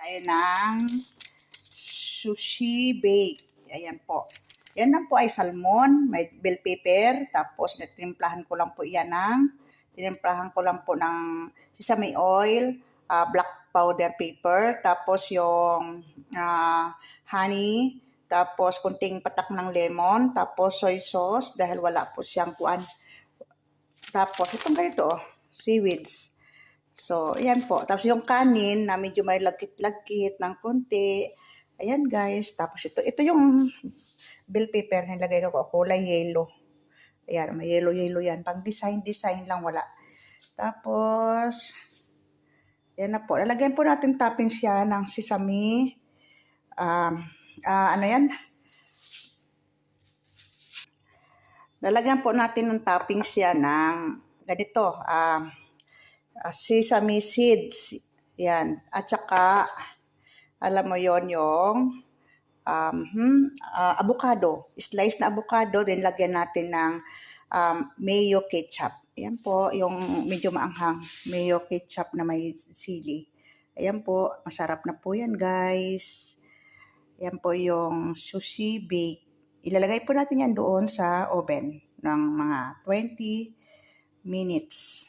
Ayan ng sushi bake. Ayan po. Yan lang po ay salmon, may bell pepper, tapos tinimplahan ko lang po ng sesame oil, black powder paper, tapos yung honey, tapos kunting patak ng lemon, tapos soy sauce dahil wala po siyang kuan. Tapos itong ganito, seaweeds. So, ayan po. Tapos yung kanin na medyo may lagkit-lagkit ng konti. Ayan guys. Tapos ito yung bell pepper na nilagay ko, kulay yellow. Ayan, may yellow yan. Pang design lang, wala. Tapos, yan na po. Lalagyan po natin toppings siya ng sesame. Ano yan? Lalagyan po natin ng toppings siya ng ganito. Sesame seeds. Yan. At saka, alam mo yon yung avocado. Slice na avocado. Then, lagyan natin ng mayo ketchup. Ayan po, yung medyo maanghang. Mayo ketchup na may sili. Ayan po, masarap na po yan guys. Ayan po yung sushi bake. Ilalagay po natin yan doon sa oven ng mga 20 minutes.